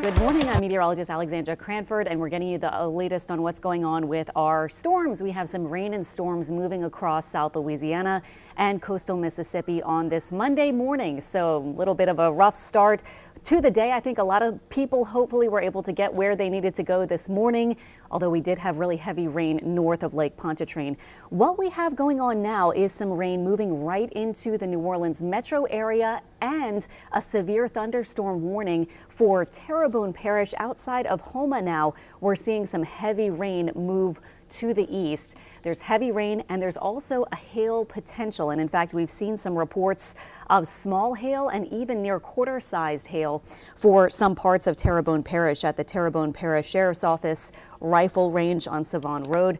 Good morning, I'm meteorologist Alexandra Cranford, and we're getting you the latest on what's going on with our storms. We have some rain and storms moving across South Louisiana and coastal Mississippi on this Monday morning. So a little bit of a rough start to the day. I think a lot of people hopefully were able to get where they needed to go this morning, although we did have really heavy rain north of Lake Pontchartrain. What we have going on now is some rain moving right into the New Orleans metro area and a severe thunderstorm warning for Terrebonne Parish outside of Houma now. We're seeing some heavy rain move to the east. There's heavy rain and there's also a hail potential. And in fact, we've seen some reports of small hail and even near quarter-sized hail for some parts of Terrebonne Parish at the Terrebonne Parish Sheriff's Office rifle range on Savon Road.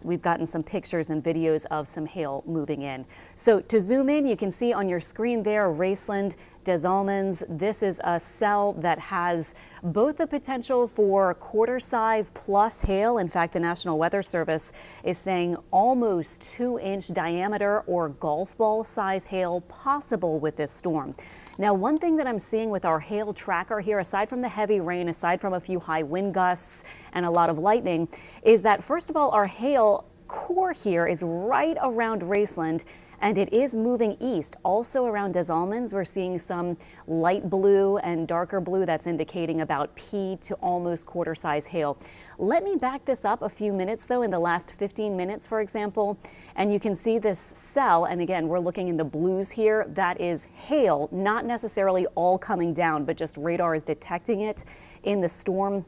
We've gotten some pictures and videos of some hail moving in. So to zoom in, you can see on your screen there, Raceland, Des Allemands. This is a cell that has both the potential for quarter-size plus hail. In fact, the National Weather Service is saying almost 2-inch diameter or golf ball size hail possible with this storm. Now, one thing that I'm seeing with our hail tracker here, aside from the heavy rain, aside from a few high wind gusts and a lot of lightning, is that first of all, our hail core here is right around Raceland, and it is moving east. Also around Des Allemands, we're seeing some light blue and darker blue. That's indicating about P to almost quarter-size hail. Let me back this up a few minutes, though, in the last 15 minutes, for example, and you can see this cell, and again, we're looking in the blues here. That is hail, not necessarily all coming down, but just radar is detecting it in the storm.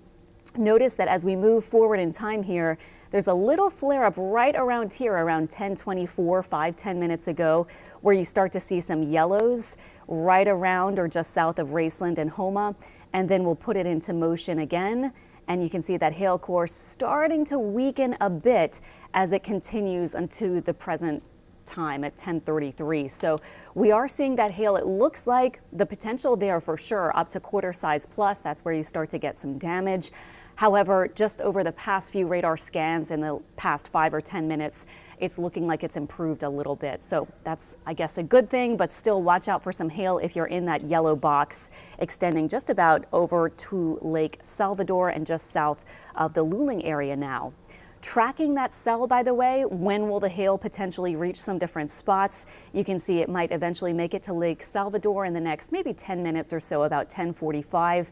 Notice that as we move forward in time here, there's a little flare up right around here, around 10:24, 5-10 minutes ago, where you start to see some yellows right around or just south of Raceland and Houma, and then we'll put it into motion again. And you can see that hail core starting to weaken a bit as it continues into the present time at 10:33. So we are seeing that hail. It looks like the potential there for sure up to quarter-size plus. That's where you start to get some damage. However, just over the past few radar scans in the past 5 or 10 minutes, it's looking like it's improved a little bit. So that's, I guess, a good thing, but still watch out for some hail if you're in that yellow box extending just about over to Lake Salvador and just south of the Luling area now. Tracking that cell, by the way, when will the hail potentially reach some different spots? You can see it might eventually make it to Lake Salvador in the next maybe 10 minutes or so, about 10:45.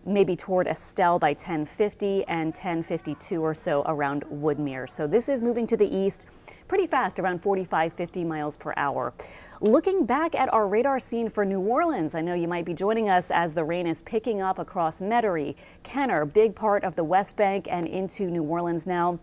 Maybe toward Estelle by 10:50 and 10:52 or so around Woodmere. So this is moving to the east pretty fast, around 45-50 miles per hour. Looking back at our radar scene for New Orleans, I know you might be joining us as the rain is picking up across Metairie, Kenner, big part of the West Bank and into New Orleans now.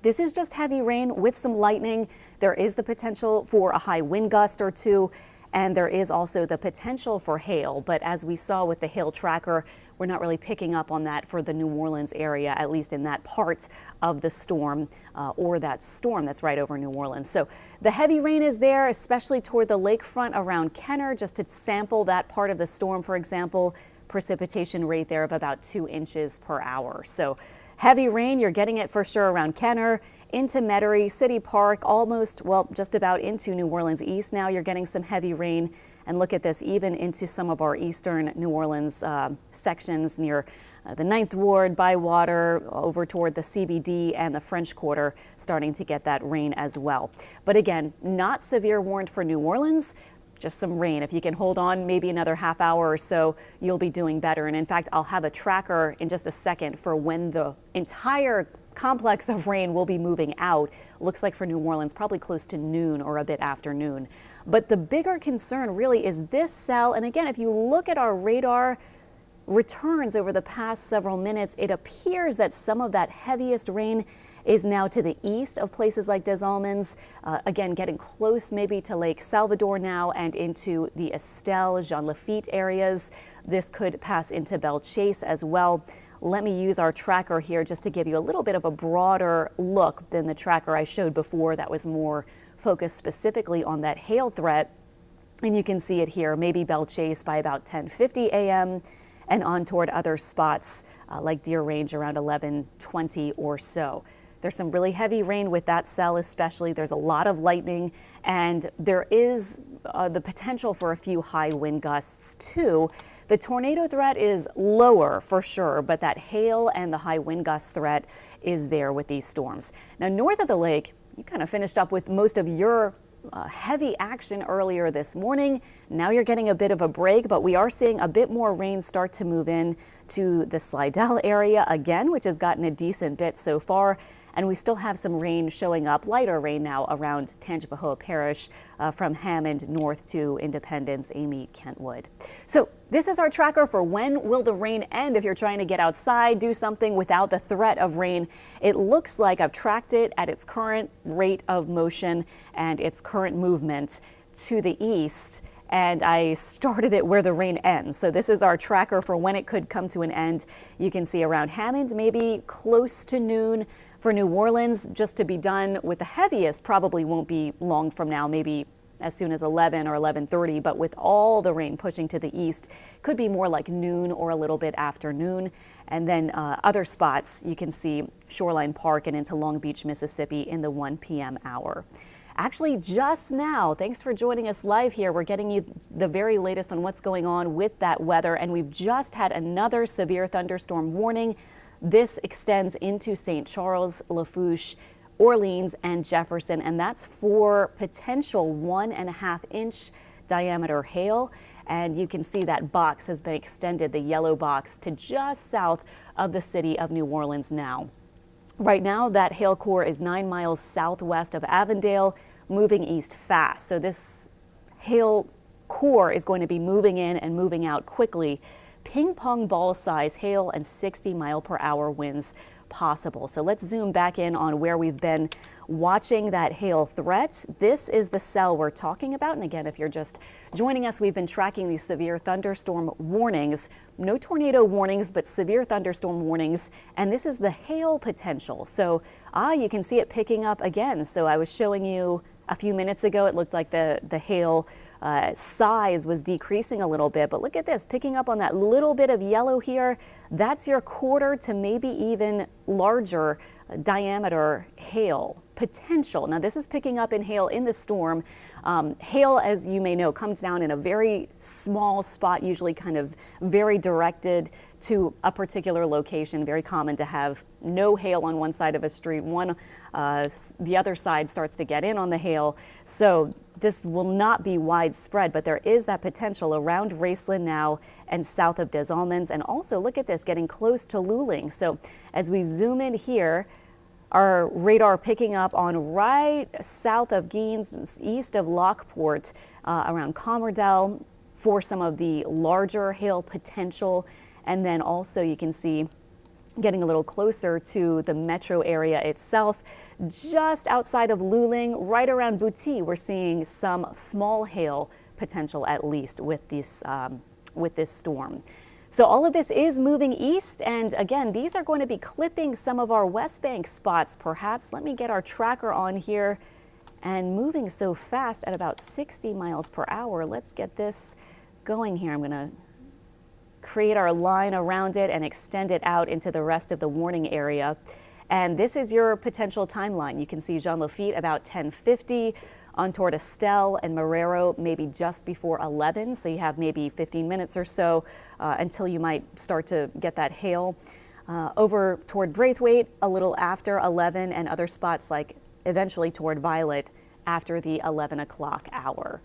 This is just heavy rain with some lightning. There is the potential for a high wind gust or two, and there is also the potential for hail. But as we saw with the hail tracker, we're not really picking up on that for the New Orleans area, at least in that part of the storm or that storm that's right over New Orleans. So the heavy rain is there, especially toward the lakefront around Kenner, just to sample that part of the storm, for example, precipitation rate there of about 2 inches per hour. So heavy rain, you're getting it for sure around Kenner, into Metairie, City Park, almost, well, just about into New Orleans East. Now you're getting some heavy rain. And look at this, even into some of our eastern New Orleans sections near the 9th Ward, Bywater, over toward the CBD and the French Quarter, starting to get that rain as well. But again, not severe warned for New Orleans. Just some rain. If you can hold on maybe another half hour or so, you'll be doing better. And in fact, I'll have a tracker in just a second for when the entire complex of rain will be moving out. Looks like for New Orleans, probably close to noon or a bit after noon. But the bigger concern really is this cell. And again, if you look at our radar returns over the past several minutes, it appears that some of that heaviest rain is now to the east of places like Des Allemands, again, getting close maybe to Lake Salvador now and into the Estelle, Jean Lafitte areas. This could pass into Belle Chase as well. Let me use our tracker here just to give you a little bit of a broader look than the tracker I showed before that was more focused specifically on that hail threat. And you can see it here, maybe Belle Chase by about 10:50 a.m. and on toward other spots like Deer Range around 11:20 or so. There's some really heavy rain with that cell especially. There's a lot of lightning, and there is the potential for a few high wind gusts too. The tornado threat is lower for sure, but that hail and the high wind gust threat is there with these storms. Now, north of the lake, you kind of finished up with most of your heavy action earlier this morning. Now you're getting a bit of a break, but we are seeing a bit more rain start to move in to the Slidell area again, which has gotten a decent bit so far. And we still have some rain showing up, lighter rain now around Tangipahoa Parish from Hammond north to Independence, Amite, Kentwood. So this is our tracker for when will the rain end. If you're trying to get outside, do something without the threat of rain. It looks like I've tracked it at its current rate of motion and its current movement to the east. And I started it where the rain ends. So this is our tracker for when it could come to an end. You can see around Hammond, maybe close to noon. For New Orleans, just to be done with the heaviest probably won't be long from now, maybe as soon as 11 or 11:30, but with all the rain pushing to the east, could be more like noon or a little bit after noon. And then other spots, you can see Shoreline Park and into Long Beach, Mississippi in the 1 p.m. hour. Actually, just now, thanks for joining us live here. We're getting you the very latest on what's going on with that weather, and we've just had another severe thunderstorm warning. This extends into St. Charles, Lafourche, Orleans, and Jefferson, and that's for potential 1.5 inch diameter hail. And you can see that box has been extended, the yellow box, to just south of the city of New Orleans now. Right now, that hail core is 9 miles southwest of Avondale, moving east fast. So this hail core is going to be moving in and moving out quickly. Ping pong ball size hail and 60-mile-per-hour winds possible. So let's zoom back in on where we've been watching that hail threat. This is the cell we're talking about. And again, if you're just joining us, we've been tracking these severe thunderstorm warnings. No tornado warnings, but severe thunderstorm warnings. And this is the hail potential. So you can see it picking up again. So I was showing you a few minutes ago, it looked like the hail size was decreasing a little bit, but look at this, picking up on that little bit of yellow here. That's your quarter to maybe even larger diameter hail potential. Now this is picking up in hail in the storm. Hail, as you may know, comes down in a very small spot, usually kind of very directed to a particular location. Very common to have no hail on one side of a street. The other side starts to get in on the hail. So this will not be widespread, but there is that potential around Raceland now and south of Des Allemands. And also look at this, getting close to Luling. So as we zoom in here, our radar picking up on right south of Gaines, east of Lockport, around Comerdale for some of the larger hail potential. And then also you can see getting a little closer to the metro area itself, just outside of Luling, right around Boutte, we're seeing some small hail potential, at least with this storm. So all of this is moving east, and again, these are going to be clipping some of our West Bank spots, perhaps. Let me get our tracker on here, and moving so fast at about 60 miles per hour. Let's get this going here. I'm going to create our line around it and extend it out into the rest of the warning area. And this is your potential timeline. You can see Jean Lafitte about 10:50, on toward Estelle and Marrero maybe just before 11. So you have maybe 15 minutes or so until you might start to get that hail. Over toward Braithwaite a little after 11, and other spots like eventually toward Violet after the 11 o'clock hour.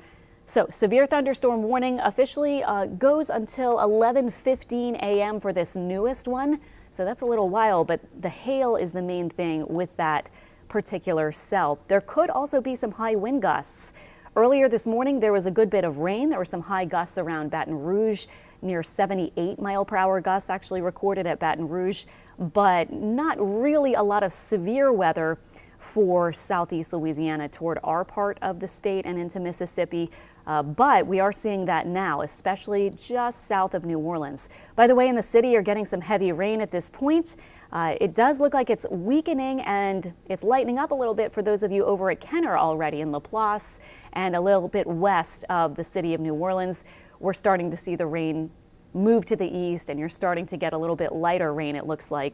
So severe thunderstorm warning officially goes until 11:15 a.m. for this newest one. So that's a little while, but the hail is the main thing with that particular cell. There could also be some high wind gusts. Earlier this morning, there was a good bit of rain. There were some high gusts around Baton Rouge, near 78-mile-per-hour gusts actually recorded at Baton Rouge, but not really a lot of severe weather for southeast Louisiana toward our part of the state and into Mississippi. But we are seeing that now, especially just south of New Orleans. By the way, in the city, you're getting some heavy rain at this point. It does look like it's weakening and it's lightening up a little bit for those of you over at Kenner already in Laplace and a little bit west of the city of New Orleans. We're starting to see the rain move to the east, and you're starting to get a little bit lighter rain, it looks like,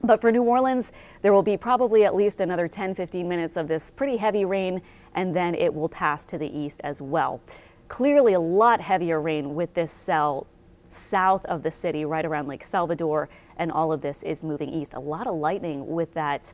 But for New Orleans, there will be probably at least another 10-15 minutes of this pretty heavy rain, and then it will pass to the east as well. Clearly a lot heavier rain with this cell south of the city, right around Lake Salvador, and all of this is moving east. A lot of lightning with that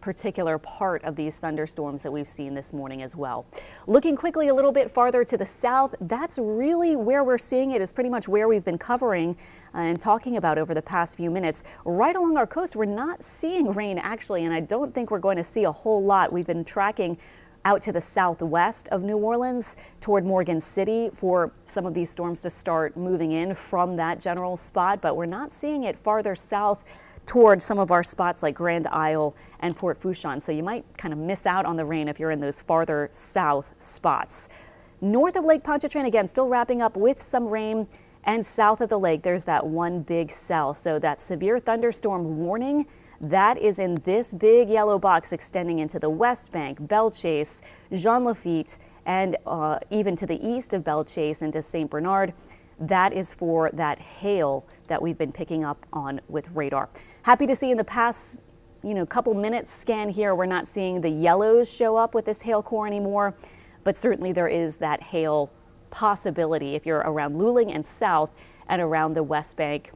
particular part of these thunderstorms that we've seen this morning as well. Looking quickly a little bit farther to the south, that's really where we're seeing it, is pretty much where we've been covering and talking about over the past few minutes. Right along our coast, we're not seeing rain actually, and I don't think we're going to see a whole lot. We've been tracking out to the southwest of New Orleans toward Morgan City for some of these storms to start moving in from that general spot, but we're not seeing it farther south towards some of our spots like Grand Isle and Port Fourchon. So you might kind of miss out on the rain if you're in those farther south spots. North of Lake Pontchartrain, again, still wrapping up with some rain, and south of the lake, there's that one big cell. So that severe thunderstorm warning, that is in this big yellow box extending into the West Bank, Belchase, Jean Lafitte, and even to the east of Belchase into St. Bernard. That is for that hail that we've been picking up on with radar. Happy to see in the past, couple minutes scan here, we're not seeing the yellows show up with this hail core anymore, but certainly there is that hail possibility if you're around Luling and south and around the West Bank,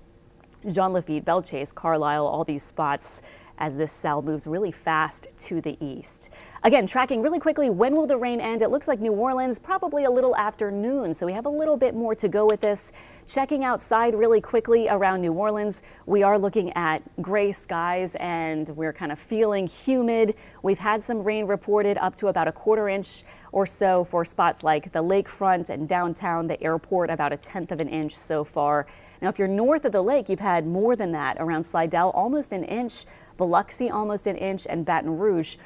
Jean Lafitte, Belchase, Carlisle, all these spots as this cell moves really fast to the east. Again, tracking really quickly, when will the rain end? It looks like New Orleans, probably a little after noon, so we have a little bit more to go with this. Checking outside really quickly around New Orleans, we are looking at gray skies and we're kind of feeling humid. We've had some rain reported up to about a 1/4 inch or so for spots like the lakefront and downtown, the airport, about 1/10 of an inch so far. Now, if you're north of the lake, you've had more than that. Around Slidell, almost an inch, Biloxi, almost an inch, and Baton Rouge,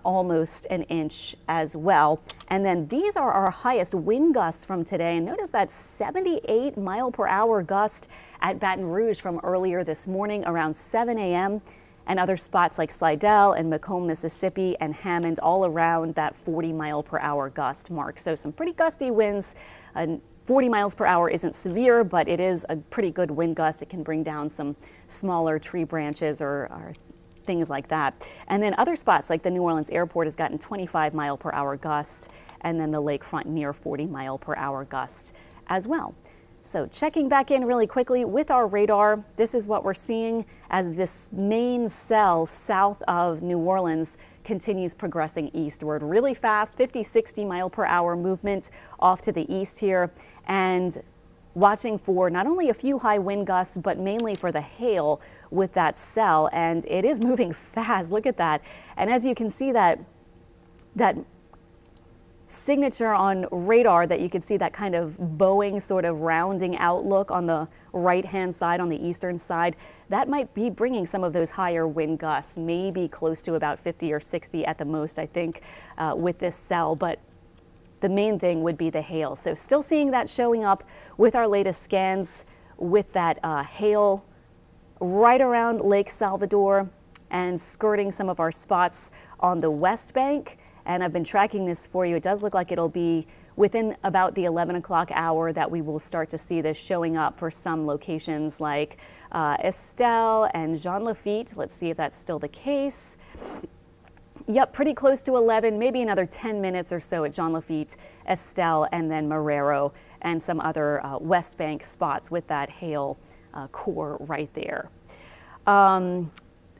almost an inch as well. And then these are our highest wind gusts from today. And notice that 78-mile-per-hour gust at Baton Rouge from earlier this morning around 7 a.m. and other spots like Slidell and Macomb, Mississippi, and Hammond all around that 40-mile-per-hour gust mark. So some pretty gusty winds. 40 miles per hour isn't severe, but it is a pretty good wind gust. It can bring down some smaller tree branches or things like that. And then other spots like the New Orleans airport has gotten 25-mile-per-hour gust, and then the lakefront near 40-mile-per-hour gust as well. So checking back in really quickly with our radar, this is what we're seeing as this main cell south of New Orleans continues progressing eastward really fast, 50-60-mile-per-hour movement off to the east here, and watching for not only a few high wind gusts, but mainly for the hail with that cell. And it is moving fast. Look at that. And as you can see, that signature on radar, that you can see that kind of bowing sort of rounding out look on the right-hand side, on the eastern side, that might be bringing some of those higher wind gusts, maybe close to about 50 or 60 at the most, I think, with this cell. But the main thing would be the hail. So still seeing that showing up with our latest scans with that hail right around Lake Salvador and skirting some of our spots on the West Bank. And I've been tracking this for you. It does look like it'll be within about the 11 o'clock hour that we will start to see this showing up for some locations like Estelle and Jean Lafitte. Let's see if that's still the case. Yep, pretty close to 11, maybe another 10 minutes or so at Jean Lafitte, Estelle, and then Marrero, and some other West Bank spots with that hail core right there.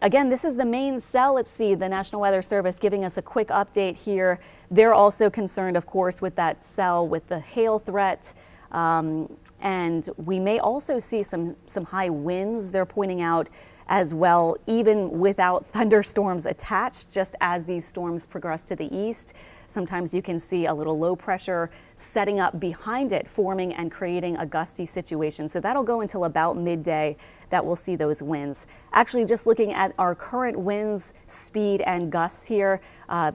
Again, this is the main cell. Let's see, the National Weather Service giving us a quick update here. They're also concerned, of course, with that cell with the hail threat. And we may also see some high winds, they're pointing out, as well, even without thunderstorms attached, just as these storms progress to the east. Sometimes you can see a little low pressure setting up behind it, forming and creating a gusty situation. So that'll go until about midday that we'll see those winds. Actually, just looking at our current winds, speed, and gusts here,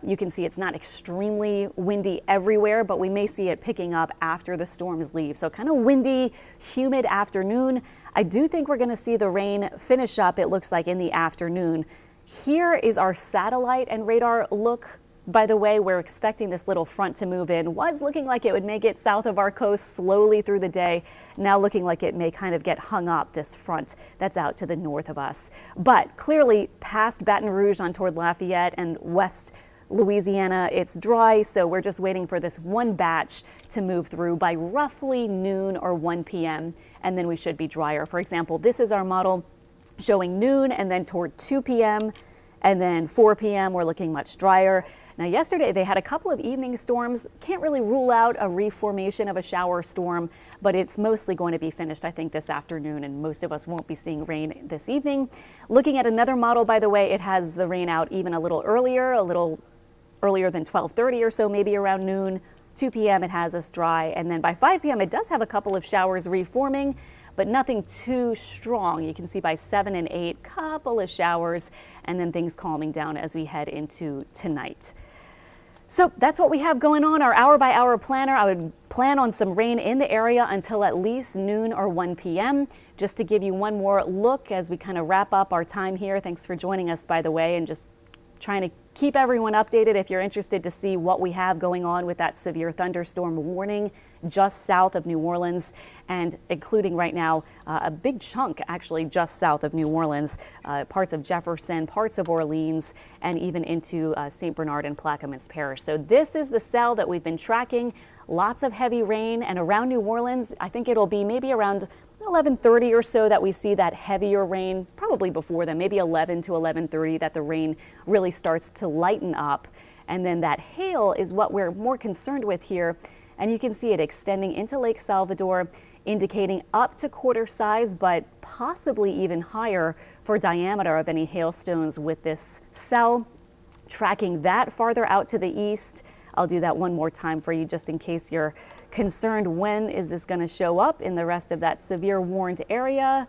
you can see it's not extremely windy everywhere, but we may see it picking up after the storms leave. So kind of windy, humid afternoon. I do think we're going to see the rain finish up, it looks like, in the afternoon. Here is our satellite and radar look by the way, we're expecting this little front to move in. Was looking like it would make it south of our coast slowly through the day. Now looking like it may kind of get hung up, this front that's out to the north of us. But clearly past Baton Rouge on toward Lafayette and west Louisiana, it's dry, so we're just waiting for this one batch to move through by roughly noon or 1 p.m. and then we should be drier. For example, this is our model showing noon and then toward 2 p.m. and then 4 p.m. we're looking much drier. Now yesterday they had a couple of evening storms. Can't really rule out a reformation of a shower storm, but it's mostly going to be finished, I think, this afternoon, and most of us won't be seeing rain this evening. Looking at another model, by the way, it has the rain out even a little earlier than 12:30 or so, maybe around noon. 2 p.m. it has us dry, and then by 5 p.m. it does have a couple of showers reforming, but nothing too strong. You can see by 7 and 8, couple of showers, and then things calming down as we head into tonight. So that's what we have going on, our hour-by-hour planner. I would plan on some rain in the area until at least noon or 1 p.m. Just to give you one more look as we kind of wrap up our time here. Thanks for joining us, by the way, and just trying to keep everyone updated if you're interested to see what we have going on with that severe thunderstorm warning just south of New Orleans, and including right now a big chunk actually just south of New Orleans, parts of Jefferson, parts of Orleans, and even into St. Bernard and Plaquemines Parish. So this is the cell that we've been tracking. Lots of heavy rain, and around New Orleans I think it'll be maybe around 11:30 or so that we see that heavier rain, probably before then, maybe 11 to 11:30 that the rain really starts to lighten up. And then that hail is what we're more concerned with here. And you can see it extending into Lake Salvador, indicating up to quarter size, but possibly even higher for diameter of any hailstones with this cell. Tracking that farther out to the east. I'll do that one more time for you just in case you're concerned. When is this going to show up in the rest of that severe warned area?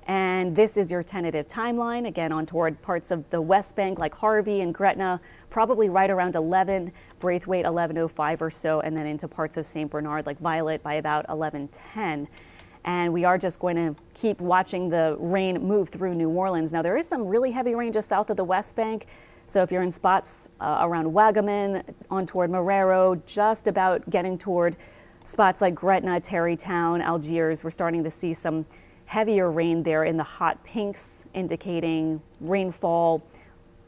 And this is your tentative timeline, again on toward parts of the West Bank like Harvey and Gretna, probably right around 11, Braithwaite 11:05 or so, and then into parts of St. Bernard like Violet by about 11:10. And we are just going to keep watching the rain move through New Orleans. Now there is some really heavy rain just south of the West Bank. So if you're in spots around Wagaman, on toward Marrero, just about getting toward spots like Gretna, Tarrytown, Algiers, we're starting to see some heavier rain there in the hot pinks, indicating rainfall.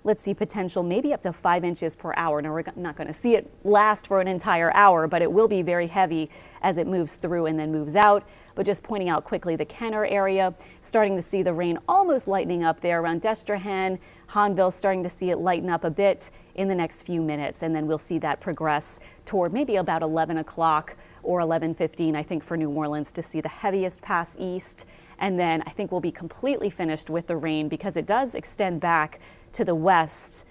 Let's see, potential maybe up to 5 inches per hour. Now, we're not going to see it last for an entire hour, but it will be very heavy as it moves through and then moves out. But just pointing out quickly the Kenner area, starting to see the rain almost lightening up there around Destrehan. Hanville starting to see it lighten up a bit in the next few minutes, and then we'll see that progress toward maybe about 11 o'clock or 11:15, I think, for New Orleans to see the heaviest pass east. And then I think we'll be completely finished with the rain because it does extend back to the west.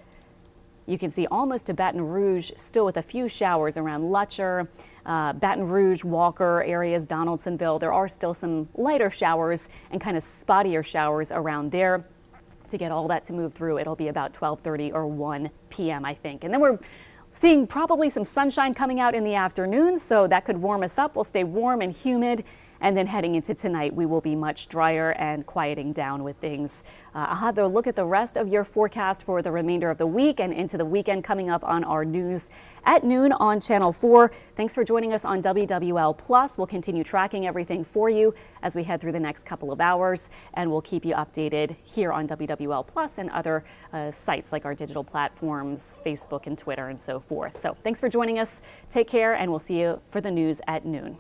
You can see almost to Baton Rouge, still with a few showers around Lutcher, Baton Rouge, Walker areas, Donaldsonville. There are still some lighter showers and kind of spottier showers around there. To get all that to move through, it'll be about 12:30 or 1 p.m. I think. And then we're seeing probably some sunshine coming out in the afternoon, so that could warm us up. We'll stay warm and humid. And then heading into tonight, we will be much drier and quieting down with things. I'll have a look at the rest of your forecast for the remainder of the week and into the weekend coming up on our news at noon on Channel 4. Thanks for joining us on WWL Plus. We'll continue tracking everything for you as we head through the next couple of hours, and we'll keep you updated here on WWL Plus and other sites like our digital platforms, Facebook and Twitter and so forth. So thanks for joining us. Take care, and we'll see you for the news at noon.